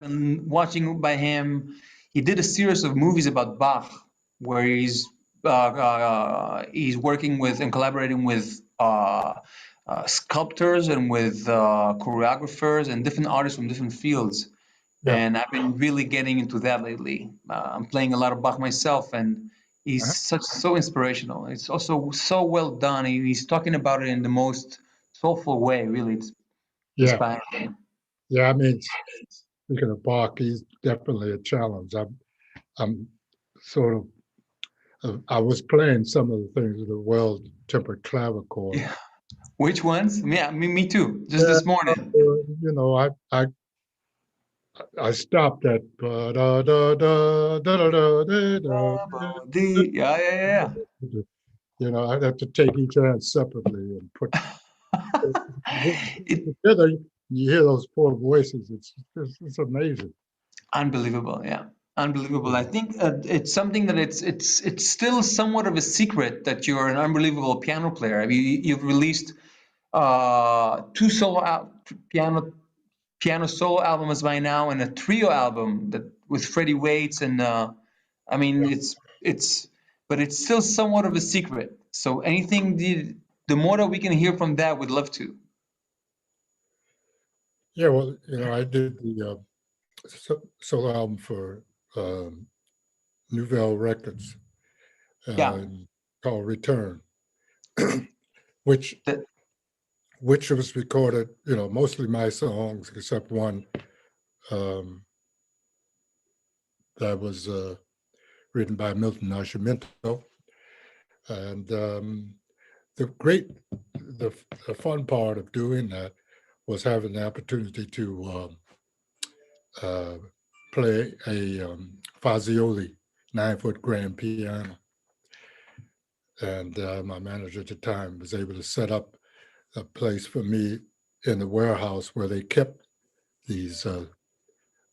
And watching by him, he did a series of movies about Bach, where he's working with and collaborating with sculptors and with choreographers and different artists from different fields. Yeah. And I've been really getting into that lately. I'm playing a lot of Bach myself, and he's so inspirational. It's also so well done. He's talking about it in the most soulful way. Really, it's inspiring. Yeah. I mean, speaking of Bach, he's definitely a challenge. I'm sort of. I was playing some of the things with a well-tempered clavichord. Yeah. Which ones? Yeah, me too. Just this morning. You know, I stopped at Yeah. You know, I'd have to take each hand separately and put together. You hear those four voices. It's amazing. Unbelievable. Yeah, unbelievable. I think it's something that it's still somewhat of a secret that you're an unbelievable piano player. I mean, you've released two piano solo albums by now and a trio album that with Freddie Waits and I mean but it's still somewhat of a secret. So anything the more that we can hear from that, we'd love to. Yeah, well, you know, I did the solo album for Nouvelle Records called Return, which was recorded, you know, mostly my songs except one that was written by Milton Nascimento. And the fun part of doing that was having the opportunity to play a Fazioli 9-foot grand piano. And my manager at the time was able to set up a place for me in the warehouse where they kept these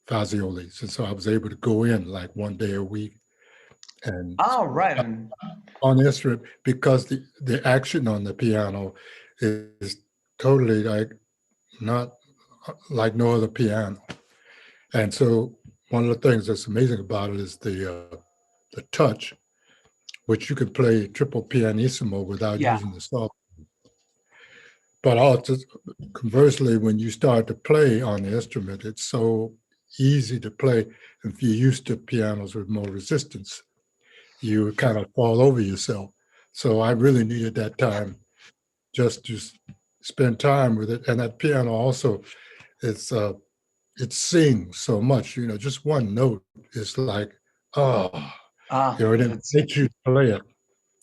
Faziolis. And so I was able to go in like one day a week and on the instrument, because the action on the piano is totally not like no other piano. And so one of the things that's amazing about it is the touch, which you can play triple pianissimo without using the soft. But also, conversely, when you start to play on the instrument, it's so easy to play. If you're used to pianos with more resistance, you kind of fall over yourself. So I really needed that time just to spend time with it. And that piano also, it sings so much, you know, just one note is like, you know, it makes you play it.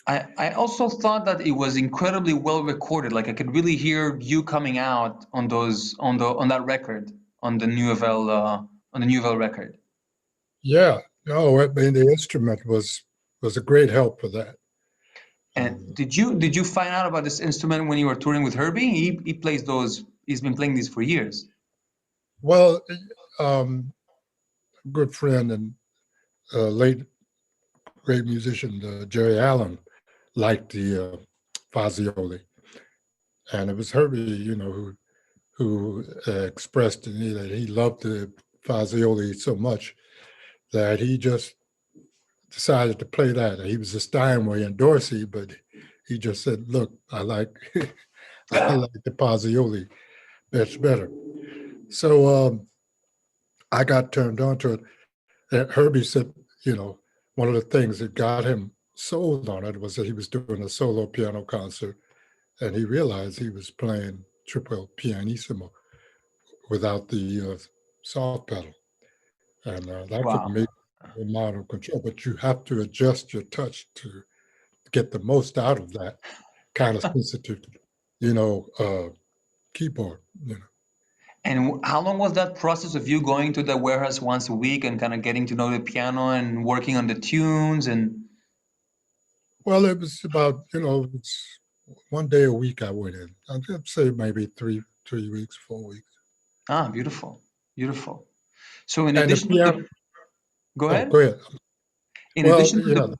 I also thought that it was incredibly well recorded. Like I could really hear you coming out on that record, on the Nouvelle record. Yeah, no, I mean the instrument was a great help for that. And did you find out about this instrument when you were touring with Herbie? He plays those. He's been playing these for years. Well, good friend and late great musician Jerry Allen liked the Fazioli, and it was Herbie, you know, who expressed to me that he loved the Fazioli so much that he just decided to play that. He was a Steinway and Dorsey, but he just said, "Look, I like the Fazioli. That's better." So I got turned on to it. And Herbie said, you know, one of the things that got him sold on it was that he was doing a solo piano concert, and he realized he was playing triple pianissimo without the soft pedal, and that's a major amount of control. But you have to adjust your touch to get the most out of that kind of sensitive, you know, keyboard. You know. And how long was that process of you going to the warehouse once a week and kind of getting to know the piano and working on the tunes and? Well, it was about, you know, it's one day a week I went in. I'd say maybe 3 weeks, 4 weeks. Ah, beautiful, beautiful. So in addition to the, go ahead. Go ahead. In addition to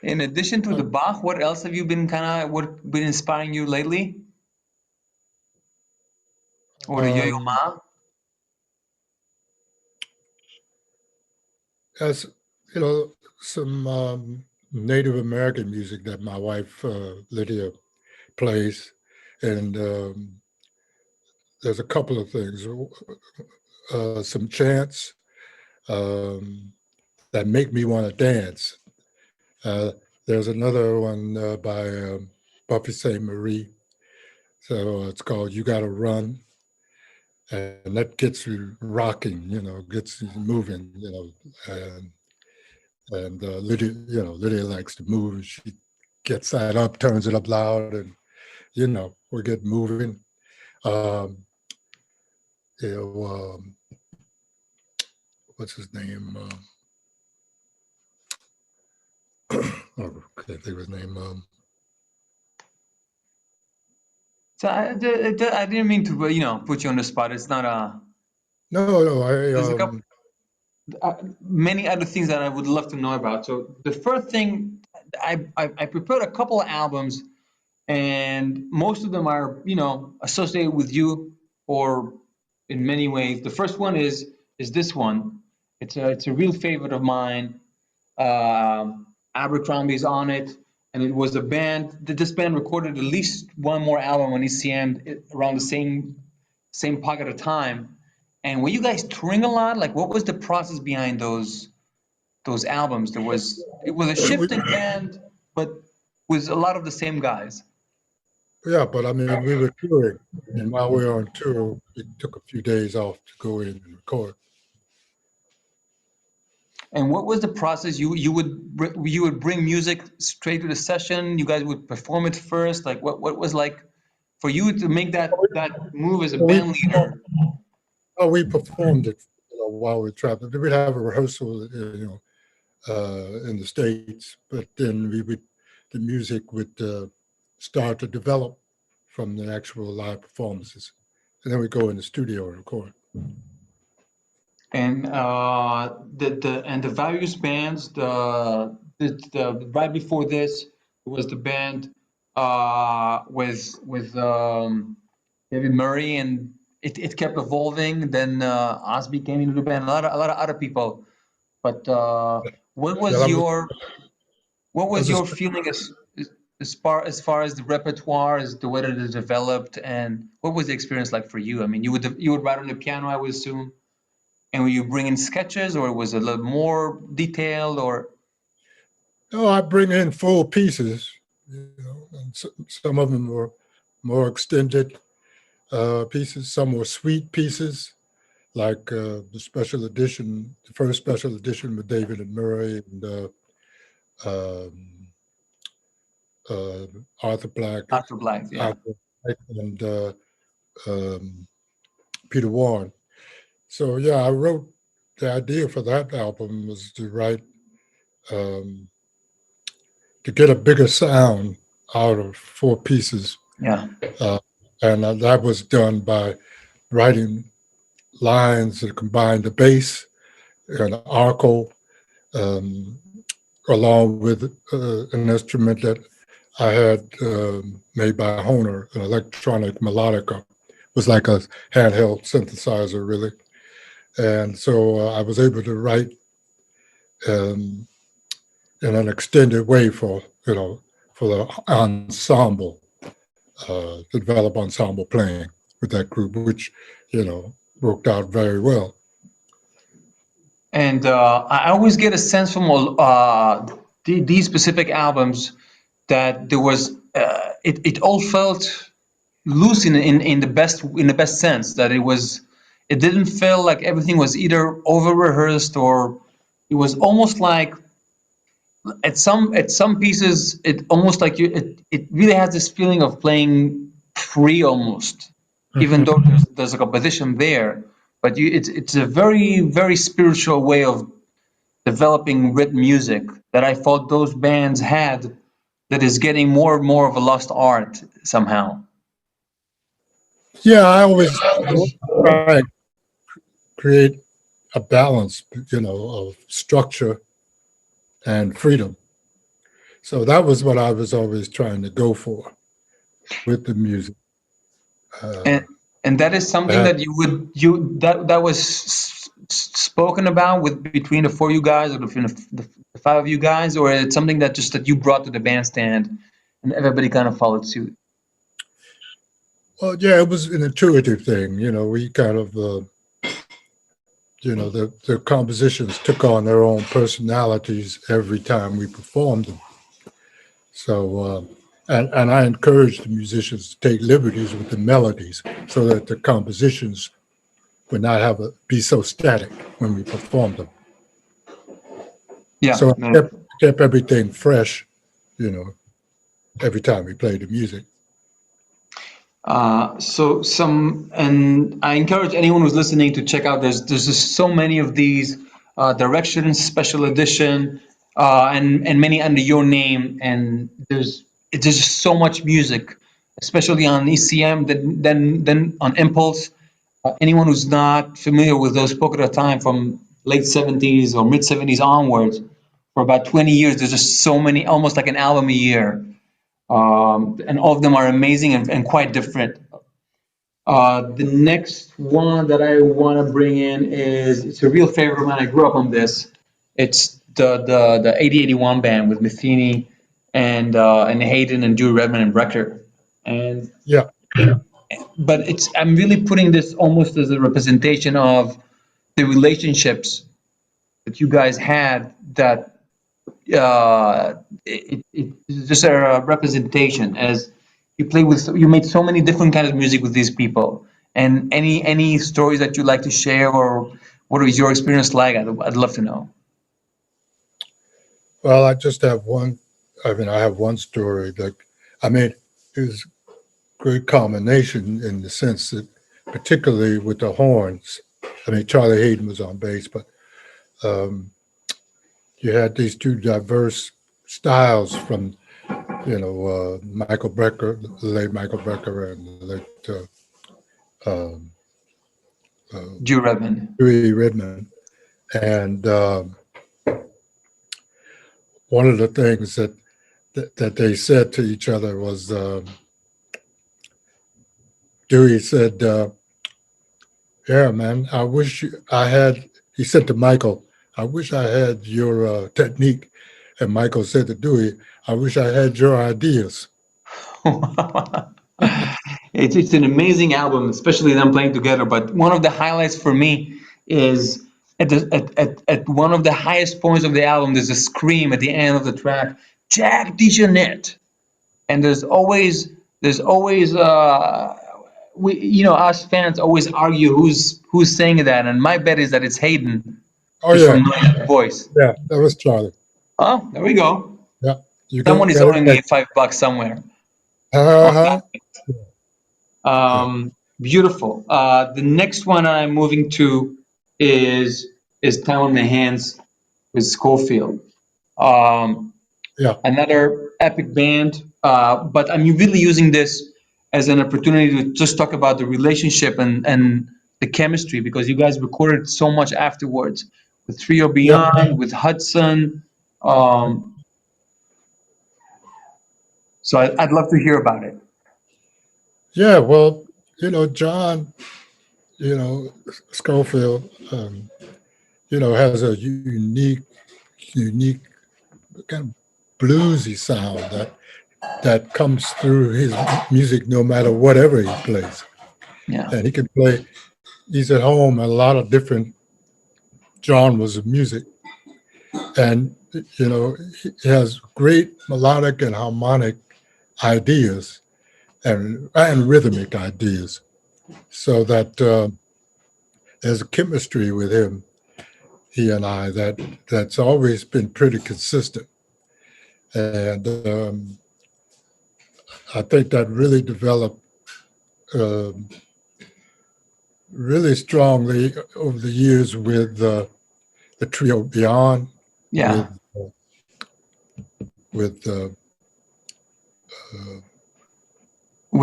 in addition to the Bach, what else have you been been inspiring you lately? Or the Yo-Yo Ma? as you know, some Native American music that my wife Lydia plays, and there's a couple of things, some chants that make me want to dance. There's another one by Buffy St. Marie, so it's called "You Gotta Run," and that gets you rocking, gets you moving, and Lydia, Lydia likes to move, and she gets that up, turns it up loud, and we get moving. Um, you know, what's his name? Oh, can't think of his name. So I didn't mean to, put you on the spot. It's not a. No, There's a couple, many other things that I would love to know about. So the first thing, I prepared a couple of albums, and most of them are, associated with you, or in many ways. The first one is this one. It's a real favorite of mine. Abercrombie's on it, and it was a band. This band recorded at least one more album on ECM around the same pocket of time. And were you guys touring a lot? Like, what was the process behind those albums? It was a shifting band, but with a lot of the same guys. Yeah, but I mean, we were touring, and while we were on tour, we took a few days off to go in and record. And what was the process? You would bring music straight to the session. You guys would perform it first. Like, what was like for you to make that move as a band leader? Oh, we performed it while we traveled. We'd have a rehearsal, in the States, but then the music would start to develop from the actual live performances, and then we go in the studio and record. And the various bands, the right before this was the band with David Murray, and it kept evolving. Then Osby came into the band, a lot of other people. But what was your feeling as far as the repertoire, as the way that it developed, and what was the experience like for you? I mean, you would write on the piano, I would assume, and were you bringing sketches, or was it a little more detailed, or? No, I bring in full pieces, and some of them were more extended pieces. Some were suite pieces, like the special edition, the first special edition with David and Murray and Arthur Black. Arthur Black, yeah. And Peter Warren. So yeah, I wrote the idea for that album was to write to get a bigger sound out of four pieces. Yeah. And that was done by writing lines that combined the bass and arco, along with an instrument that I had made by Hohner, an electronic melodica. It was like a handheld synthesizer, really. And so I was able to write in an extended way for the ensemble, to develop ensemble playing with that group, which, worked out very well. And I always get a sense from these specific albums that there was it all felt loose in the best sense, that it didn't feel like everything was either over rehearsed, or it was almost like at some pieces it almost like it really has this feeling of playing free almost, even though there's a composition there, but it's a very, very spiritual way of developing written music that I thought those bands had, that is getting more and more of a lost art somehow. Yeah, I always try to create a balance, of structure and freedom. So that was what I was always trying to go for with the music. And that is something that that was spoken about with between the four of you guys, or between the five of you guys, or it's something that just that you brought to the bandstand and everybody kind of followed suit? Well, yeah, it was an intuitive thing. We kind of, the compositions took on their own personalities every time we performed them. So, and I encouraged the musicians to take liberties with the melodies so that the compositions would not be so static when we performed them. Yeah. So I kept everything fresh, every time we played the music. And I encourage anyone who's listening to check out. There's just so many of these directions, special edition, and many under your name. And there's just so much music, especially on ECM, then on Impulse. Anyone who's not familiar with those Poker at a Time from late 70s or mid 70s onwards, for about 20 years, there's just so many, almost like an album a year. And all of them are amazing and quite different. The next one that I want to bring in it's a real favorite of mine. I grew up on this. It's the 8081 band with Metheny and Hayden and Dewey Redman and Brecker. And yeah, but I'm really putting this almost as a representation of the relationships that you guys had. That it's just a representation, as you made so many different kinds of music with these people. And any stories that you'd like to share, or what was your experience like? I'd love to know. Well, I just have one. I have one story that, it was great combination in the sense that, particularly with the horns. Charlie Hayden was on bass, but you had these two diverse styles from, Michael Brecker, the late Michael Brecker, and the late Dewey Redman. And one of the things that they said to each other was, Dewey said, yeah, man, I wish he said to Michael, I wish I had your technique. And Michael said to Dewey, I wish I had your ideas. It's an amazing album, especially them playing together. But one of the highlights for me is at one of the highest points of the album, there's a scream at the end of the track, Jack DeJohnette. And there's always us fans always argue who's saying that, and my bet is that it's Hayden. Oh yeah, from the voice. Yeah, that was Charlie. Oh, there we go. Yeah, someone is owing me $5 somewhere. Beautiful. The next one I'm moving to is Time on My Hands with Schofield. Another epic band. But I'm really using this as an opportunity to just talk about the relationship and the chemistry, because you guys recorded so much afterwards with Trio Beyond, with Hudson. So I'd love to hear about it. Yeah, well, John, Schofield, has a unique kind of bluesy sound that comes through his music no matter whatever he plays. Yeah. And he can play, he's at home a lot of different genres of music. And, he has great melodic and harmonic ideas and rhythmic ideas. So that there's a chemistry with him, he and I, that's always been pretty consistent. And I think that really developed really strongly over the years with the Trio Beyond. Yeah. With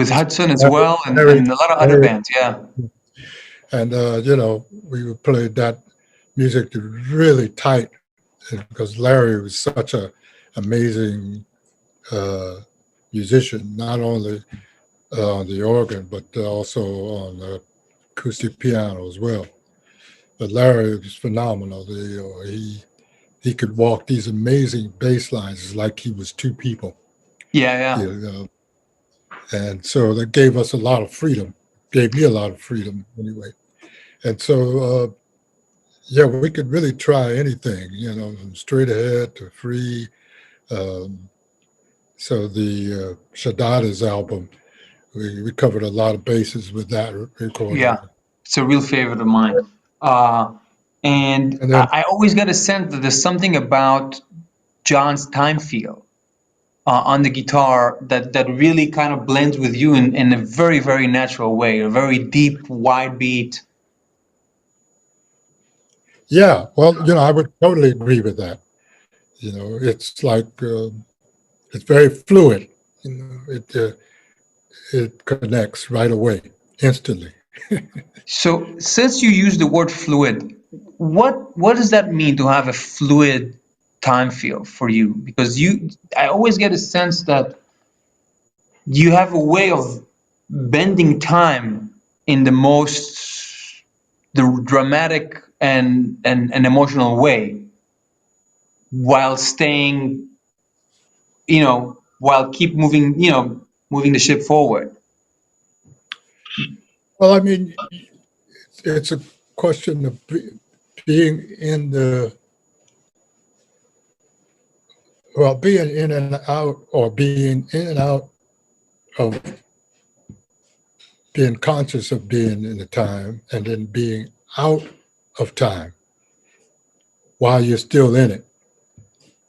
Hudson as well, and a lot of other bands, yeah. And we played that music really tight, because Larry was such an amazing musician, not only on the organ, but also on the acoustic piano as well. but Larry was phenomenal. He could walk these amazing bass lines like he was two people. Yeah. You know, and so that gave us a lot of freedom. Gave me a lot of freedom anyway. And so yeah, we could really try anything, you know, from straight ahead to free. So the Shaddada's album, we covered a lot of bases with that recording. Yeah. It's a real favorite of mine. And And then, I always get a sense that there's something about John's time feel on the guitar that really kind of blends with you in a very, very natural way, a very deep, wide beat. yeah, well, you know, I would totally agree with that. You know, it's like, it's very fluid. You know, it connects right away, instantly. So since you use the word fluid, what does that mean to have a fluid time feel for you? Because I always get a sense that you have a way of bending time in the most dramatic and emotional way while staying, while keep moving, moving the ship forward. Well, I mean, it's a question of being in the, well, being in and out, or being in and out of being conscious of being in the time, and then being out of time while you're still in it.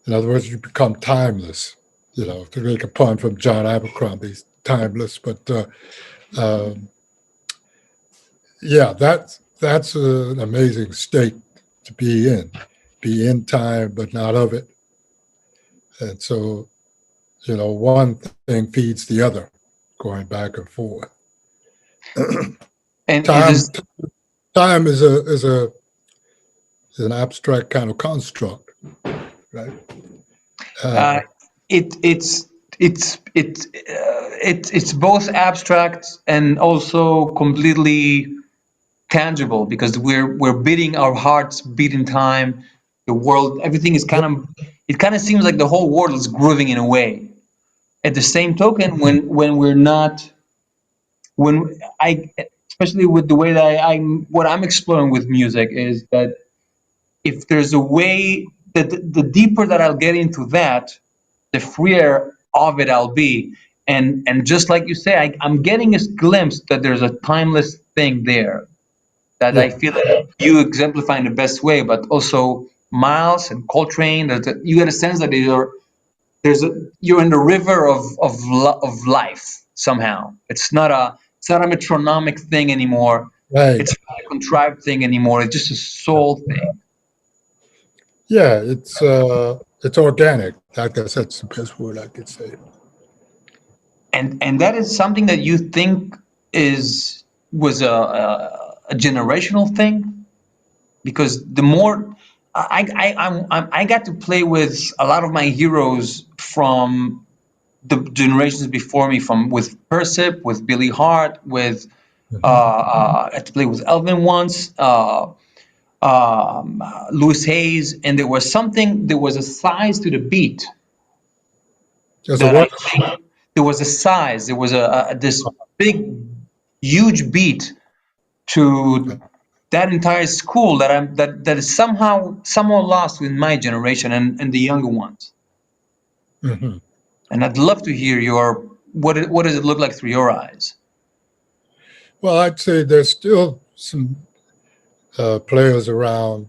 In other words, you become timeless. You know, to make a pun from John Abercrombie's "Timeless," but yeah, that's an amazing state to be in time but not of it. And so, you know, one thing feeds the other, going back and forth. And Time this, time is an abstract kind of construct, right? uh, it it's it's both abstract and also completely tangible because we're beating our hearts beat in time. The world, everything is it kind of seems like the whole world is grooving in a way. At the same token, when we're not, when I, especially with the way that I'm, what I'm exploring with music is that if there's a way that the deeper that I'll get into that, the freer of it I'll be. And just like you say, I'm getting a glimpse that there's a timeless thing there that I Yeah, feel that you exemplify in the best way, but also Miles and Coltrane, you get a sense that you're in the river of life somehow. It's not a metronomic thing anymore. right. It's not a contrived thing anymore. It's just a soul thing. Yeah, it's organic. I guess that's the best word I could say. And that is something that you think was a generational thing, because the more I got to play with a lot of my heroes from the generations before me, from with Persip, with Billy Hart, with Mhm. I had to play with Elvin once, Louis Hayes, and there was a size to the beat There's a that I what? think there was a size, there was this big, huge beat to that entire school that is somehow lost with my generation and the younger ones. Mhm. And I'd love to hear what does it look like through your eyes? Well, I'd say there's still some players around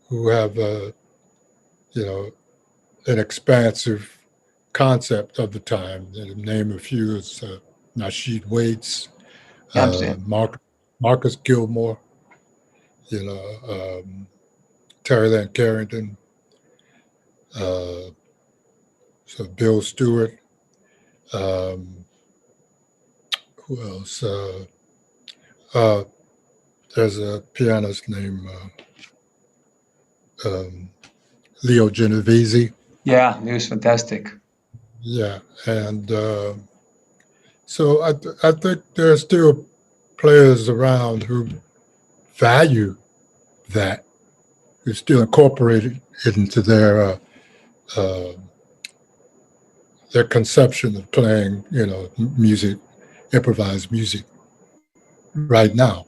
who have, you know, an expansive concept of the time. To name a few is Nasheed Waits, Absolutely. Marcus Gilmore, you know, Terry Lynn Carrington, uh, so Bill Stewart. Um, who else? Uh, there's a pianist named Leo Genovese. Yeah, it was fantastic. Yeah, and so I think there are still players around who value that. They still incorporated it into their conception of playing, music, improvised music right now.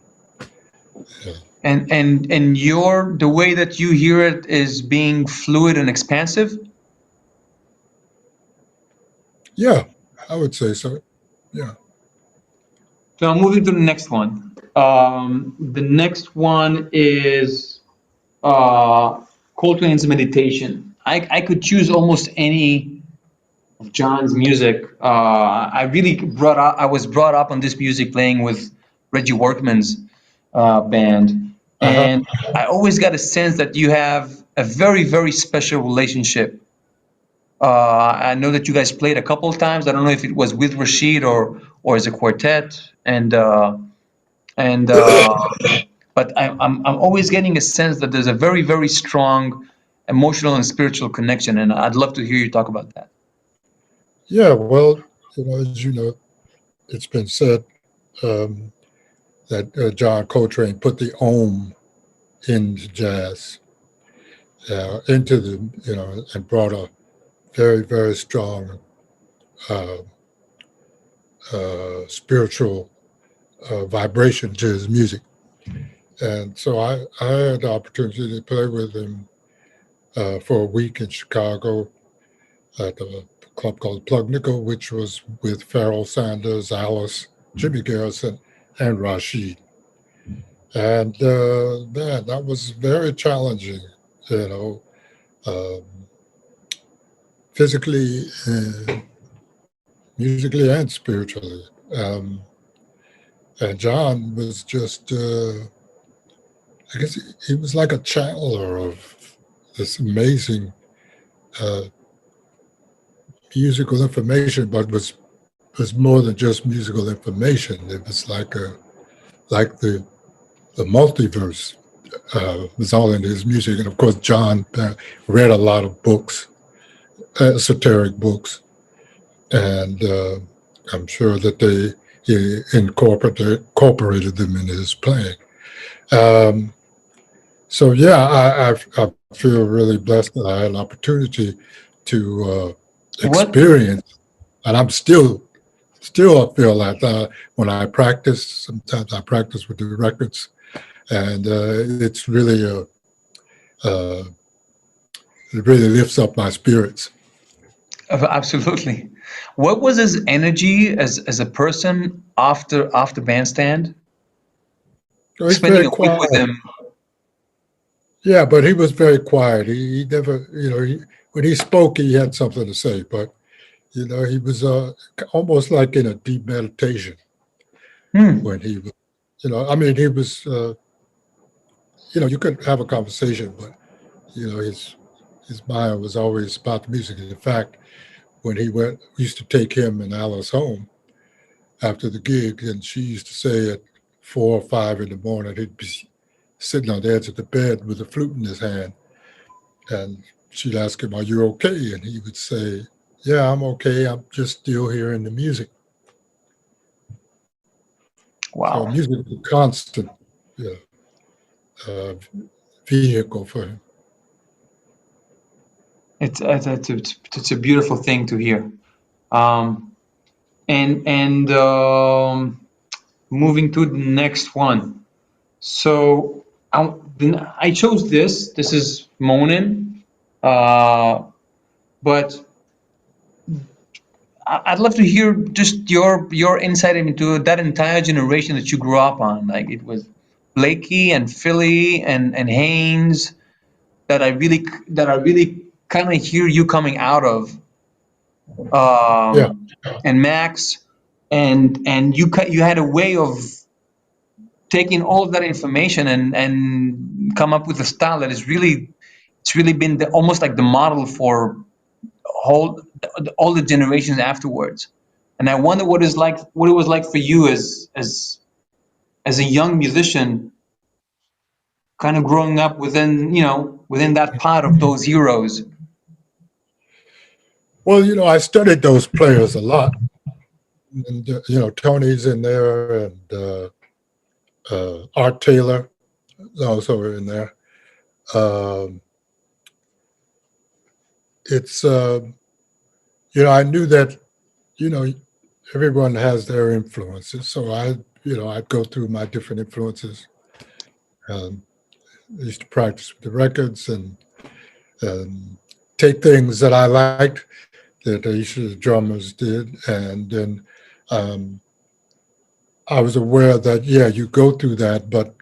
Yeah. And the way that you hear it is being fluid and expansive? Yeah, I would say so. Yeah. So I'm moving to the next one. The next one is Coltrane's Meditation. I could choose almost any of John's music. I was brought up on this music playing with Reggie Workman's band, Uh-huh. and I always got a sense that you have a very, very special relationship. I know that you guys played a couple of times. I don't know if it was with Rashid or as a quartet, and but I'm always getting a sense that there's a very, very strong emotional and spiritual connection, and I'd love to hear you talk about that. Yeah, well, as you know, it's been said that John Coltrane put the ohm into jazz, into the, and brought a very, very strong uh, spiritual vibration to his music. And so I had the opportunity to play with him for a week in Chicago at a club called Plug Nickel, which was with Pharoah Sanders, Alice, Jimmy Garrison, and Rashid. And man, that was very challenging, um, physically, musically, and spiritually. And John was just, I guess he was like a channeler of this amazing musical information, but was more than just musical information. It was like the multiverse was all in his music. And of course, John read a lot of books, esoteric books, and I'm sure that he incorporated them in his playing. So yeah, I feel really blessed that I had an opportunity to experience, and I'm still I feel like when I practice, sometimes I practice with the records, and it's really it really lifts up my spirits. Absolutely. What was his energy as a person after bandstand? So he's Spending very a week quiet. with him. Yeah, but he was very quiet. He never, when he spoke, he had something to say, but he was almost like in a deep meditation when he was, I mean, he was, you could have a conversation, but, his mind was always about the music. In fact, when we used to take him and Alice home after the gig, and she used to say at 4 or 5 in the morning, he'd be sitting on the edge of the bed with a flute in his hand. And she'd ask him, "Are you okay?" And he would say, "Yeah, I'm okay. I'm just still hearing the music." Wow. So music is a constant vehicle for him. It's a beautiful thing to hear. And moving to the next one. So I chose this. This is Monin, but I'd love to hear just your insight into that entire generation that you grew up on. Like it was Blakey and Philly and Haynes that I really kind of hear you coming out of. Yeah. And Max, and you had a way of taking all of that information and come up with a style that is really been almost like the model for all the generations afterwards. And I wonder what it was like for you as a young musician, kind of growing up within that pod of those heroes. Well, I studied those players a lot, and Tony's in there, and Art Taylor, also in there. It's I knew that everyone has their influences, so I'd go through my different influences. I used to practice with the records and take things that I liked that each of the drummers did, and then I was aware that you go through that, but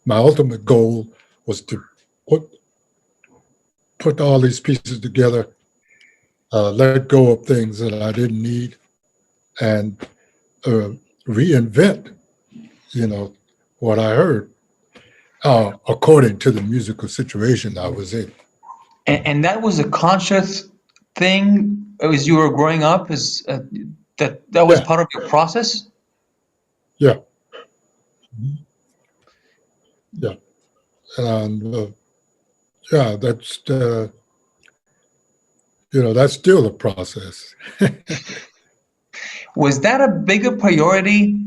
my ultimate goal was to put all these pieces together, let go of things that I didn't need, and reinvent, what I heard according to the musical situation I was in. And that was a conscious thing as you were growing up. Is that was part of your process? Yeah. Mm-hmm. Yeah. And that's that's still a process. Was that a bigger priority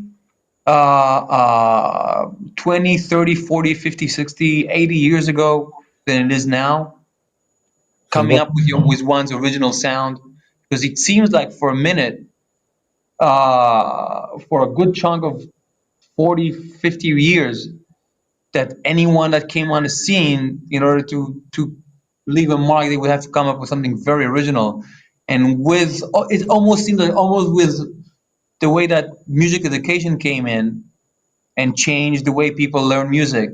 20, 30, 40, 50, 60, 80 years ago than it is now? Coming up with one's original sound? Because it seems like for a minute, for a good chunk of 40, 50 years, that anyone that came on the scene, in order to leave a mark, they would have to come up with something very original. And with it almost seems like almost with the way that music education came in and changed the way people learn music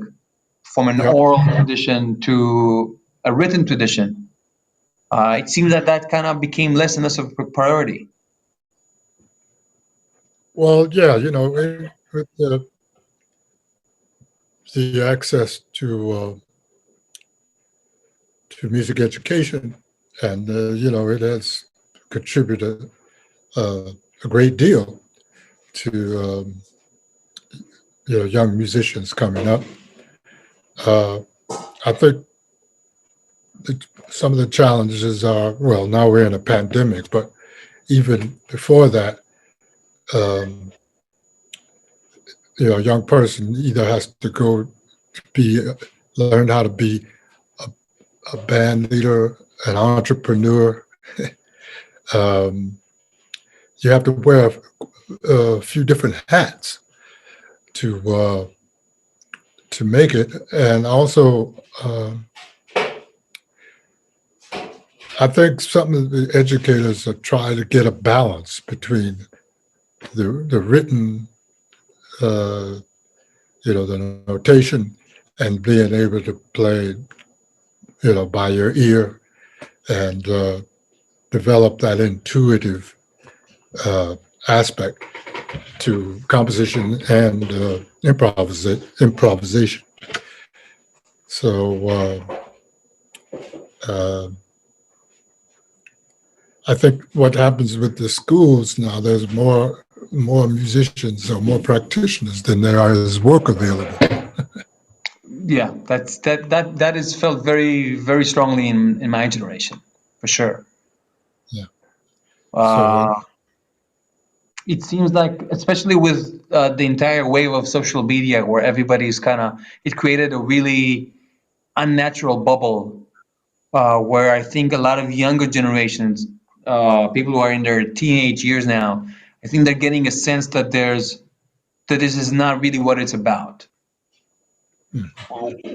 from an oral tradition to a written tradition. It seems that kind of became less and less of a priority. Well, yeah, with the access to music education, and it has contributed a great deal to young musicians coming up. I think some of the challenges are, well, now we're in a pandemic, but even before that, a young person either has to go to learn how to be a band leader, an entrepreneur. You have to wear a few different hats to make it, and also I think some of the educators are trying to get a balance between the written, the notation, and being able to play, by your ear, and develop that intuitive aspect to composition and improvisation. So I think what happens with the schools now, there's more musicians or more practitioners than there is work available. Yeah, that is felt very, very strongly in my generation, for sure. Yeah. It seems like, especially with the entire wave of social media, where everybody's it created a really unnatural bubble, where I think a lot of younger generations, people who are in their teenage years now, I think they're getting a sense that this is not really what it's about.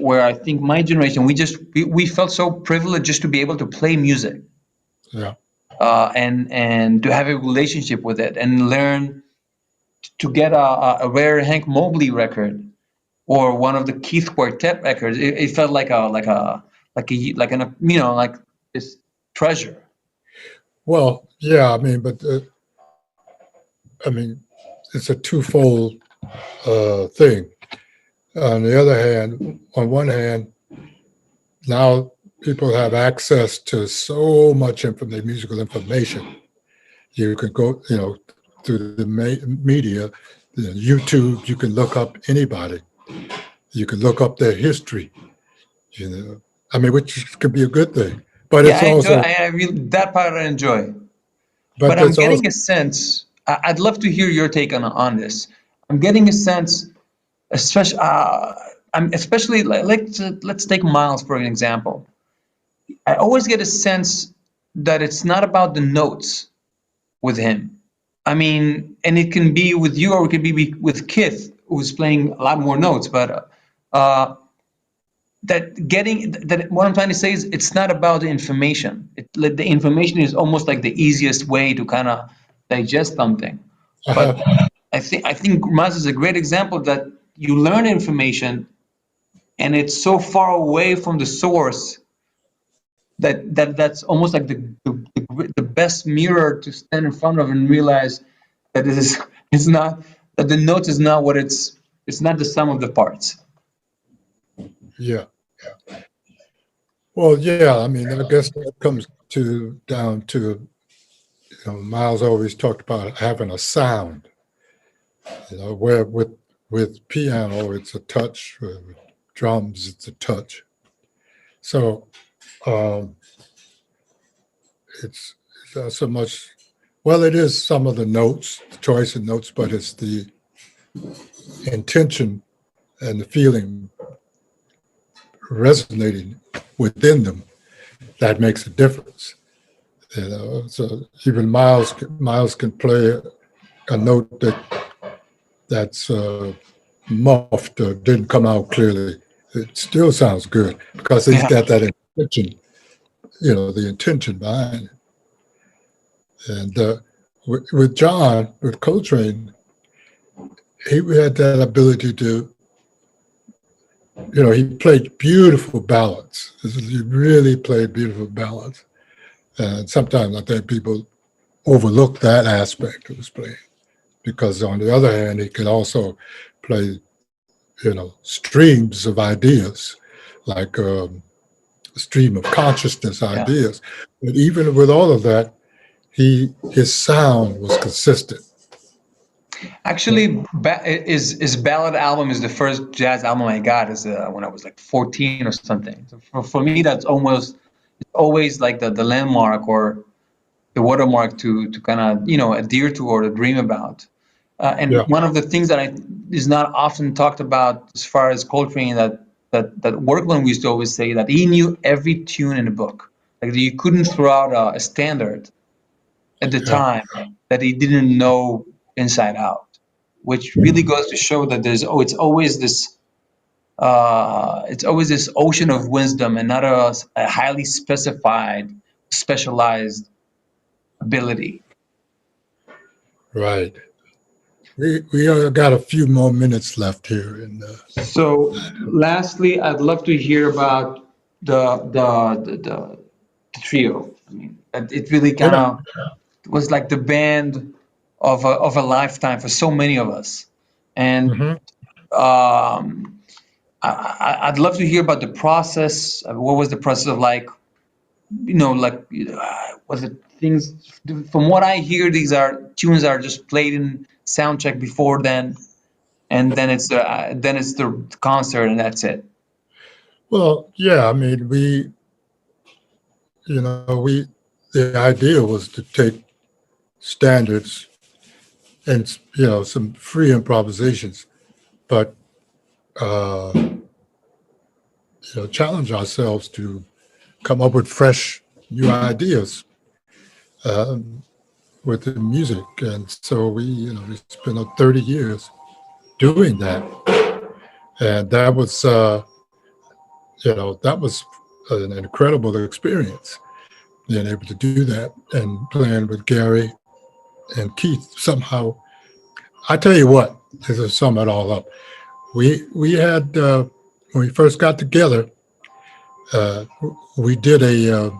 Where I think my generation, we felt so privileged just to be able to play music. Yeah. And to have a relationship with it and learn to get a rare Hank Mobley record or one of the Keith Quartet records. It felt like this treasure. Well, yeah, but it's a twofold thing. On the other hand, on one hand, now people have access to so much musical information. You can go, through the media, YouTube. You can look up anybody. You can look up their history. Which could be a good thing. But yeah, it's also that part I enjoy. But I'm getting a sense. I'd love to hear your take on this. I'm getting a sense, especially especially let's take Miles for an example. I always get a sense that it's not about the notes with him. I mean, and it can be with you, or it can be with Kith, who's playing a lot more notes. But what I'm trying to say is, it's not about the information. The information is almost like the easiest way to kind of digest something. But I think Miles is a great example that you learn information, and it's so far away from the source that's almost like the best mirror to stand in front of and realize that it's not, that the notes is not what it's not the sum of the parts. Yeah. Well, yeah. I mean, I guess that comes down to, Miles always talked about having a sound. Where with piano it's a touch, with drums it's a touch. So it's not so much. Well, it is some of the notes, the choice of notes, but it's the intention and the feeling resonating within them that makes a difference. So even Miles can play a note that's muffed or didn't come out clearly. It still sounds good because he's got that intention, the intention behind it. And with John, with Coltrane, he had that ability to, he played beautiful ballads. He really played beautiful ballads. And sometimes I think people overlook that aspect of his playing, because on the other hand, he could also play, streams of ideas, like a stream of consciousness ideas. But even with all of that, his sound was consistent. Actually, his ballad album is the first jazz album I got when I was like 14 or something. So for me, it's always like the landmark or the watermark to kind of adhere to or to dream about. And one of the things that is not often talked about as far as Coltrane that Workman used to always say, that he knew every tune in the book. Like, you couldn't throw out a standard at the time that he didn't know inside out, which really goes to show that it's always this ocean of wisdom, and not a highly specialized ability. Right. We got a few more minutes left here. So, lastly, I'd love to hear about the trio. I mean, it really kind of was like the band of a lifetime for so many of us, and I'd love to hear about the process. What was the process of was it things? From what I hear, these tunes are just played in sound check before then, and then it's the concert, and that's it. Well, yeah, I mean, the idea was to take standards and some free improvisations, but challenge ourselves to come up with fresh new ideas with the music. And so we spent 30 years doing that, and that was an incredible experience, being able to do that and playing with Gary and Keith. Somehow, I tell you what, to sum it all up, we had when we first got together, we did an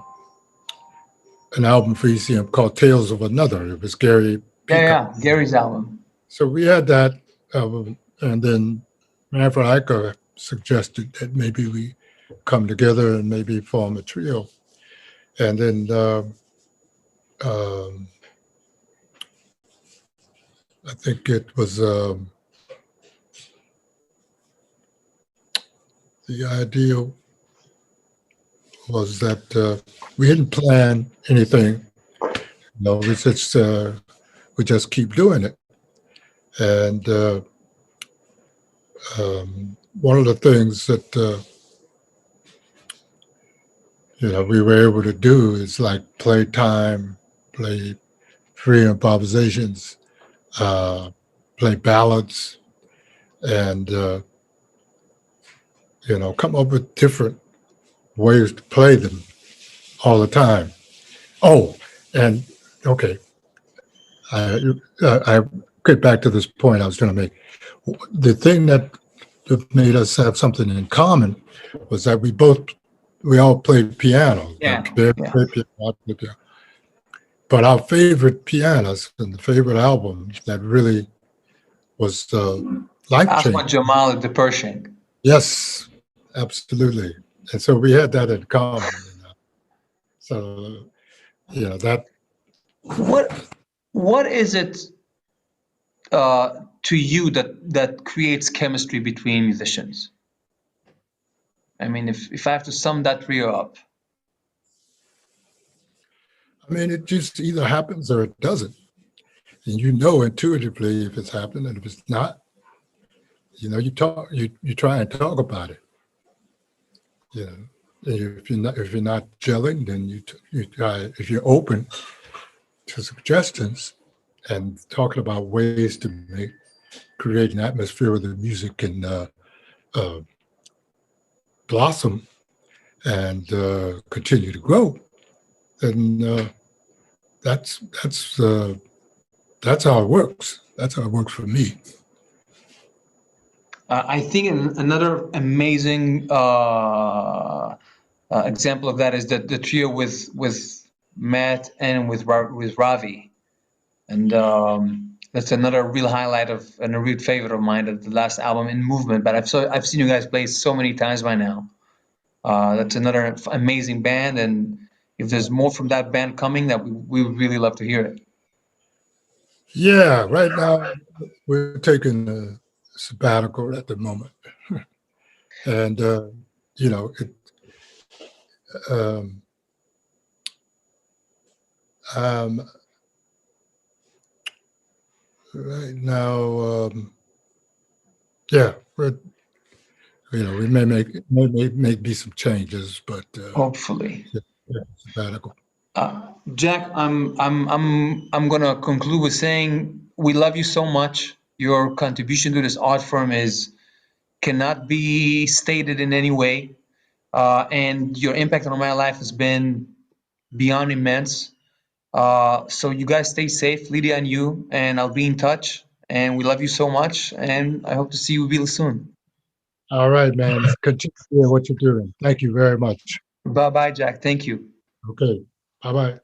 album for ECM called Tales of Another. It was Gary. Gary's album. So we had that album, and then Maverick suggested that maybe we come together and maybe form a trio. And then I think it was the idea was that we didn't plan anything. We just keep doing it. And one of the things that we were able to do is like play time, play free improvisations, play ballads, and come up with different ways to play them all the time. Oh, and okay, I get back to this point I was going to make. The thing that made us have something in common was that we all played piano. Yeah. But our favorite pianist and the favorite album that really was life-changing. Jamal, the Pershing. Yes, absolutely. And so we had that in common. So, that. What is it to you that creates chemistry between musicians? I mean, if I have to sum that trio up. I mean, it just either happens or it doesn't. And intuitively if it's happened, and if it's not, you try and talk about it. If you're not gelling, then you try. If you're open to suggestions and talking about ways to create an atmosphere where the music can blossom and continue to grow, then that's how it works. That's how it works for me. I think another amazing example of that is the trio with Matt and with Ravi, and that's another real highlight and a real favorite of mine of the last album, In Movement. But I've seen you guys play so many times by now. That's another amazing band, and if there's more from that band coming, that we would really love to hear it. Yeah, right now we're taking a sabbatical at the moment, and right now, yeah, we may make some changes, but hopefully. Yeah, sabbatical. Jack, I'm gonna conclude with saying we love you so much. Your contribution to this art form cannot be stated in any way, and your impact on my life has been beyond immense. So you guys stay safe, Lydia and you, and I'll be in touch. And we love you so much, and I hope to see you real soon. All right, man. Continue what you're doing. Thank you very much. Bye-bye, Jack. Thank you. Okay. Bye-bye.